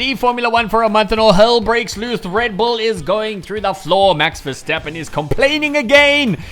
Leave Formula 1 for a month and all hell breaks loose. Red Bull is going through the floor. Max Verstappen is complaining again.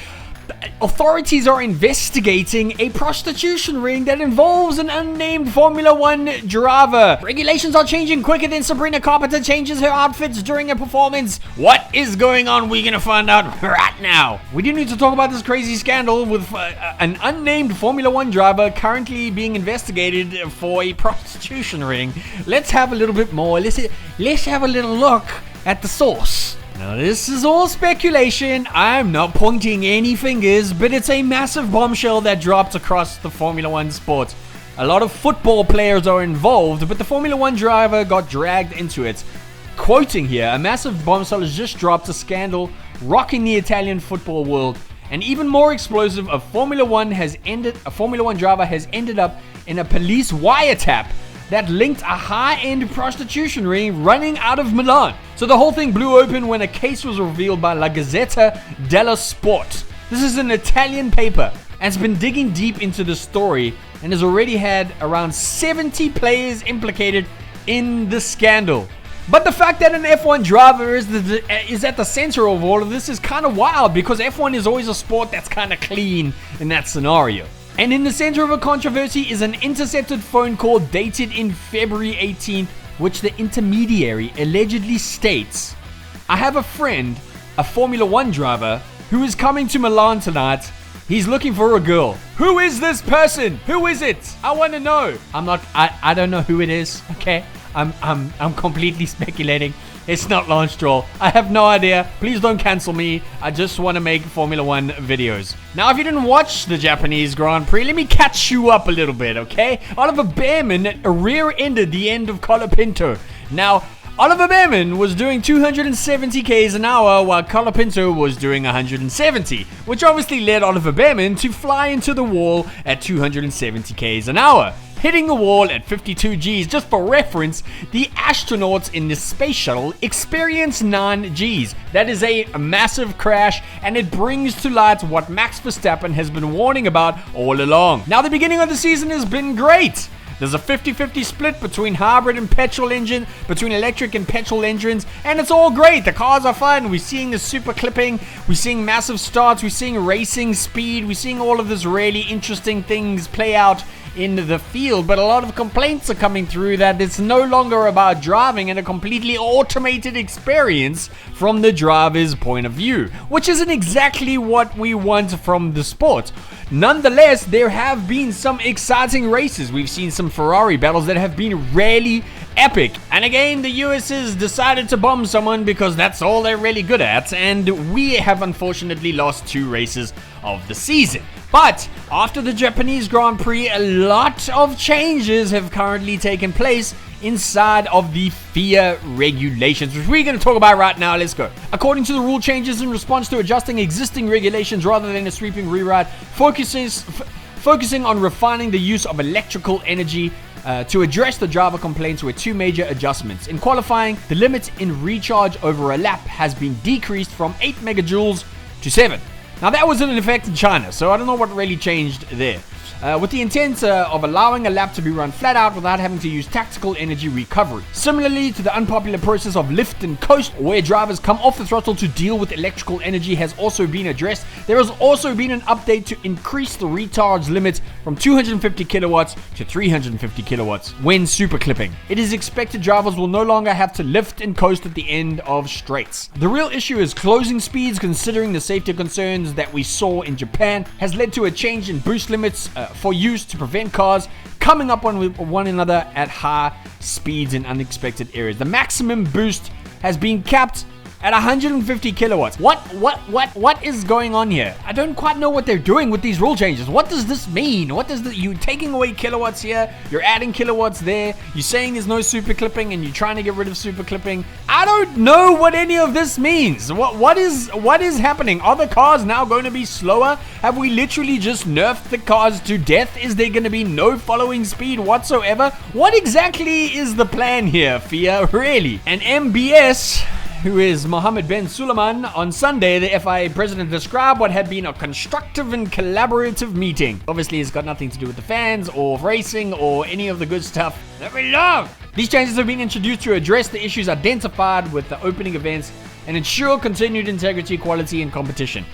Authorities are investigating a prostitution ring that involves an unnamed Formula 1 driver. Regulations are changing quicker than Sabrina Carpenter changes her outfits during a performance. What is going on? We're gonna find out right now. We do need to talk about this crazy scandal with an unnamed Formula 1 driver currently being investigated for a prostitution ring. Let's have a little bit more. Let's have a little look at the source. Now, this is all speculation. I'm not pointing any fingers, but it's a massive bombshell that dropped across the Formula 1 sport. A lot of football players are involved, but the Formula 1 driver got dragged into it. Quoting here, a massive bombshell has just dropped, a scandal rocking the Italian football world. And even more explosive, a Formula 1 driver has ended up in a police wiretap that linked a high-end prostitution ring running out of Milan. So the whole thing blew open when a case was revealed by La Gazzetta dello Sport. This is an Italian paper and it's been digging deep into the story and has already had around 70 players implicated in the scandal. But the fact that an F1 driver is at the center of all of this is kind of wild, because F1 is always a sport that's kind of clean in that scenario. And in the center of a controversy is an intercepted phone call dated in February 18th, which the intermediary allegedly states, "I have a friend, a Formula 1 driver, who is coming to Milan tonight. He's looking for a girl. Who is this person? Who is it? I want to know." I don't know who it is, okay? I'm completely speculating. It's not Lance Stroll. I have no idea. Please don't cancel me. I just want to make Formula 1 videos. Now, if you didn't watch the Japanese Grand Prix, let me catch you up a little bit, okay? Oliver Behrman rear-ended the end of Colapinto. Now, Oliver Behrman was doing 270 k's an hour while Colapinto was doing 170, which obviously led Oliver Behrman to fly into the wall at 270 k's an hour. Hitting the wall at 52 Gs. Just for reference, the astronauts in the space shuttle experience 9 Gs. That is a massive crash, and it brings to light what Max Verstappen has been warning about all along. Now, the beginning of the season has been great. There's a 50-50 split between hybrid and petrol engine, between electric and petrol engines, and it's all great. The cars are fun. We're seeing the super clipping. We're seeing massive starts. We're seeing racing speed. We're seeing all of this really interesting things play out in the field, but a lot of complaints are coming through that it's no longer about driving and a completely automated experience from the driver's point of view, which isn't exactly what we want from the sport. Nonetheless, there have been some exciting races. We've seen some Ferrari battles that have been really epic. And again, the US has decided to bomb someone because that's all they're really good at, and we have unfortunately lost 2 races of the season. But after the Japanese Grand Prix, a lot of changes have currently taken place inside of the FIA regulations, which we're going to talk about right now. Let's go. According to the rule changes in response to adjusting existing regulations rather than a sweeping rewrite, focusing on refining the use of electrical energy to address the driver complaints were 2 major adjustments. In qualifying, the limit in recharge over a lap has been decreased from 8 megajoules to 7. Now, that was in effect in China, so I don't know what really changed there. With the intent of allowing a lap to be run flat out without having to use tactical energy recovery. Similarly to the unpopular process of lift and coast, where drivers come off the throttle to deal with electrical energy, has also been addressed. There has also been an update to increase the recharge limit from 250 kilowatts to 350 kilowatts when super clipping. It is expected drivers will no longer have to lift and coast at the end of straights. The real issue is closing speeds, considering the safety concerns that we saw in Japan has led to a change in boost limits for use to prevent cars coming up on one another at high speeds in unexpected areas. The maximum boost has been capped at 150 kilowatts. What is going on here? I don't quite know what they're doing with these rule changes. What does this mean? You taking away kilowatts here, you're adding kilowatts there, you're saying there's no super clipping and you're trying to get rid of super clipping. I don't know what any of this means. What is happening? Are the cars now going to be slower? Have we literally just nerfed the cars to death? Is there going to be no following speed whatsoever? What exactly is the plan here, FIA? Really? And MBS, who is Mohammed bin Suleiman, on Sunday, the FIA president described what had been a constructive and collaborative meeting. Obviously, it's got nothing to do with the fans or racing or any of the good stuff that we love. These changes have been introduced to address the issues identified with the opening events and ensure continued integrity, quality, and competition.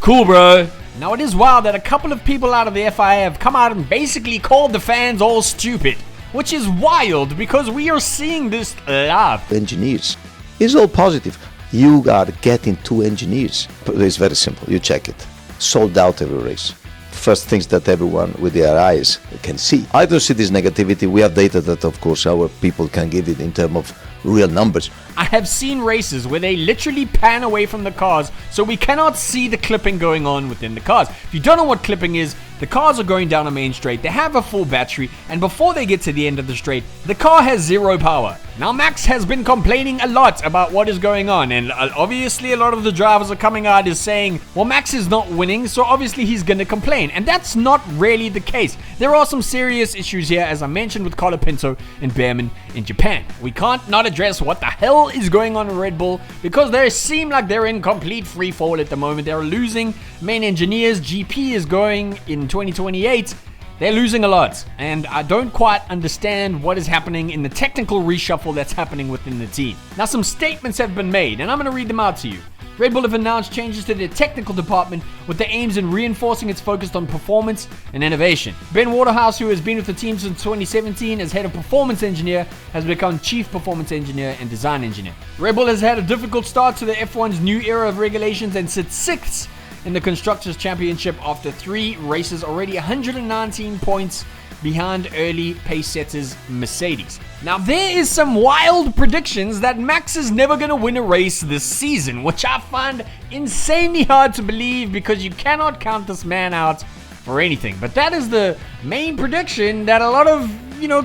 Cool, bro. Now, it is wild that a couple of people out of the FIA have come out and basically called the fans all stupid, which is wild because we are seeing this live. Engineers. It's all positive. You are getting 2 engineers. It's very simple. You check it. Sold out every race. First things that everyone with their eyes can see. I don't see this negativity. We have data that, of course, our people can give it in terms of real numbers. I have seen races where they literally pan away from the cars so we cannot see the clipping going on within the cars. If you don't know what clipping is, the cars are going down a main straight, they have a full battery, and before they get to the end of the straight, the car has 0 power. Now, Max has been complaining a lot about what is going on, and obviously a lot of the drivers are coming out is saying, well, Max is not winning, so obviously he's going to complain, and that's not really the case. There are some serious issues here, as I mentioned, with Colapinto and Behrman in Japan. We can't not address what the hell is going on in Red Bull, because they seem like they're in complete free fall at the moment. They're losing main engineers. GP is going in 2028. They're losing a lot, and I don't quite understand what is happening in the technical reshuffle that's happening within the team. Now, some statements have been made, and I'm going to read them out to you. Red Bull have announced changes to their technical department with the aims in reinforcing its focus on performance and innovation. Ben Waterhouse, who has been with the team since 2017 as head of performance engineer, has become chief performance engineer and design engineer. Red Bull has had a difficult start to the F1's new era of regulations and sits 6th in the Constructors' Championship after 3 races, already 119 points behind early pace setters Mercedes. Now, there is some wild predictions that Max is never going to win a race this season, which I find insanely hard to believe because you cannot count this man out for anything. But that is the main prediction that a lot of,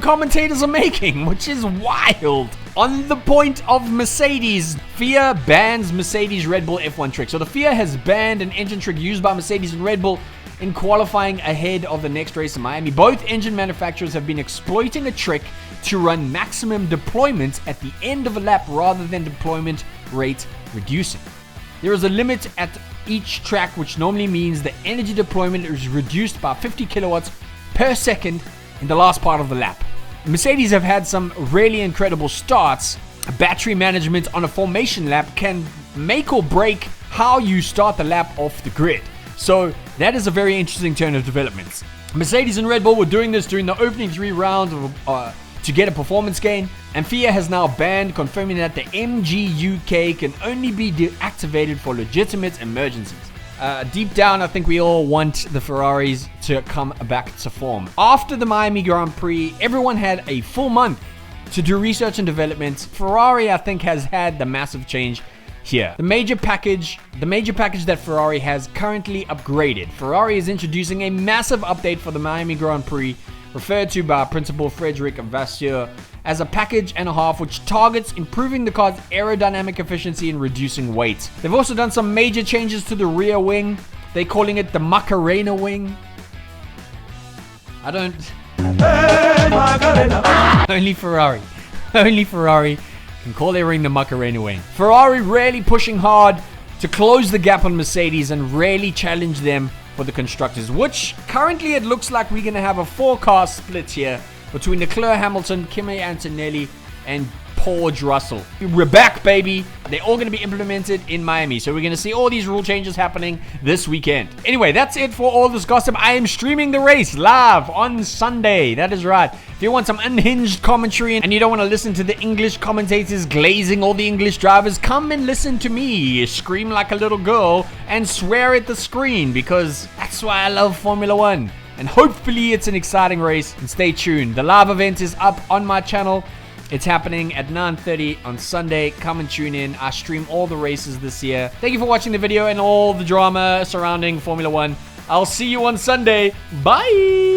commentators are making, which is wild. On the point of Mercedes, FIA bans Mercedes Red Bull F1 trick. So the FIA has banned an engine trick used by Mercedes and Red Bull in qualifying ahead of the next race in Miami. Both engine manufacturers have been exploiting a trick to run maximum deployment at the end of a lap rather than deployment rate reducing. There is a limit at each track, which normally means the energy deployment is reduced by 50 kilowatts per second in the last part of the lap. Mercedes have had some really incredible starts. Battery management on a formation lap can make or break how you start the lap off the grid. So that is a very interesting turn of developments. Mercedes and Red Bull were doing this during the opening 3 rounds to get a performance gain, and FIA has now banned, confirming that the MGUK can only be deactivated for legitimate emergencies. Deep down, I think we all want the Ferraris to come back to form. After the Miami Grand Prix, everyone had a full month to do research and development. Ferrari, I think, has had the massive change here. The major package that Ferrari has currently upgraded. Ferrari is introducing a massive update for the Miami Grand Prix, referred to by Principal Frederic Vasseur as a package and a half, which targets improving the car's aerodynamic efficiency and reducing weight. They've also done some major changes to the rear wing. They're calling it the Macarena wing. Only Ferrari can call their wing the Macarena wing. Ferrari really pushing hard to close the gap on Mercedes and really challenge them for the constructors, which currently it looks like we're going to have a 4-car split here between Leclerc, Hamilton, Kimi Antonelli, and George Russell. We're back, baby. They're all going to be implemented in Miami. So we're going to see all these rule changes happening this weekend. Anyway, that's it for all this gossip. I am streaming the race live on Sunday. That is right. If you want some unhinged commentary and you don't want to listen to the English commentators glazing all the English drivers, come and listen to me scream like a little girl and swear at the screen, because that's why I love Formula One. And hopefully it's an exciting race, and stay tuned. The live event is up on my channel. It's happening at 9:30 on Sunday. Come and tune in. I stream all the races this year. Thank you for watching the video and all the drama surrounding Formula One. I'll see you on Sunday. Bye!